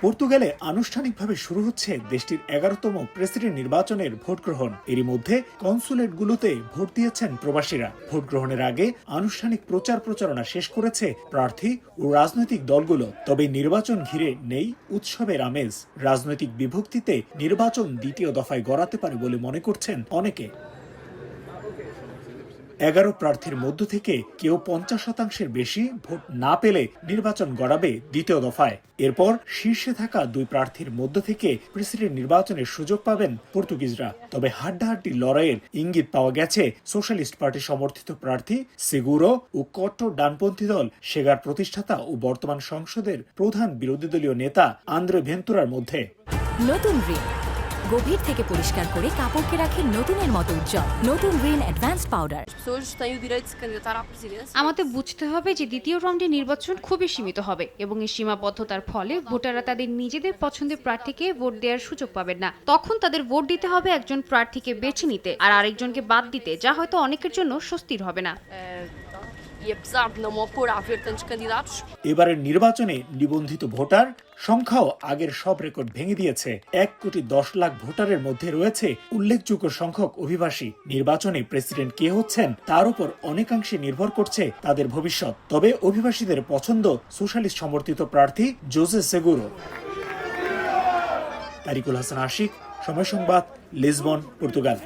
পর্তুগালে আনুষ্ঠানিকভাবে শুরু হচ্ছে দেশটির 11তম প্রেসিডেন্ট নির্বাচনের ভোট গ্রহণ। এরই মধ্যে কনসুলেটগুলোতে ভোট দিয়েছেন প্রবাসীরা। ভোট গ্রহণের আগে আনুষ্ঠানিক প্রচারণা শেষ করেছে প্রার্থী ও রাজনৈতিক দলগুলো। তবে নির্বাচন ঘিরে নেই উৎসবের আমেজ। রাজনৈতিক বিভক্তিতে নির্বাচন দ্বিতীয় দফায় গড়াতে পারে বলে মনে করছেন অনেকে। 11 প্রার্থীর মধ্য থেকে কেউ 50% বেশি ভোট না পেলে নির্বাচন গড়াবে দ্বিতীয় দফায়। এরপর শীর্ষে থাকা 2 প্রার্থীর মধ্য থেকে প্রেসিডেন্ট নির্বাচনের সুযোগ পাবেন পর্তুগিজরা। তবে হাড্ডাহাড্ডি লড়াইয়ের ইঙ্গিত পাওয়া গেছে সোশ্যালিস্ট পার্টি সমর্থিত প্রার্থী সেগুরো ও কট্টর ডানপন্থী দল সেগার প্রতিষ্ঠাতা ও বর্তমান সংসদের প্রধান বিরোধী দলীয় নেতা আন্দ্রে ভেন্তুরার মধ্যে। নতুন রিন গভীর থেকে পরিষ্কার করে কাপড়কে রাখে নতুনের মতো উজ্জ্বল। নতুন রিন অ্যাডভান্সড পাউডার। আমাদের বুঝতে হবে যে দ্বিতীয় রাউন্ডে নির্বাচন খুবই সীমিত হবে এবং এই সীমাবদ্ধতার ফলে ভোটাররা তাদের নিজেদের পছন্দের প্রার্থীকে ভোট দেওয়ার সুযোগ পাবেন না। তখন তাদের ভোট দিতে হবে একজন প্রার্থীকে বেছে নিতে আর আরেকজনকে বাদ দিতে, যা হয়তো অনেকের জন্য স্বস্তির হবে না। এবারের নির্বাচনে নিবন্ধিত ভোটার সংখ্যাও আগের সব রেকর্ড ভেঙে দিয়েছে। 1,10,00,000 ভোটারের মধ্যে রয়েছে উল্লেখযোগ্য সংখ্যক অভিবাসী। নির্বাচনে প্রেসিডেন্ট কে হচ্ছেন তার উপর অনেকাংশে নির্ভর করছে তাদের ভবিষ্যৎ। তবে অভিবাসীদের পছন্দ সোশ্যালিস্ট সমর্থিত প্রার্থী জোজে সেগুরো। তারিকুল হাসান আশিক, সময় সংবাদ, লিসবন, পর্তুগাল।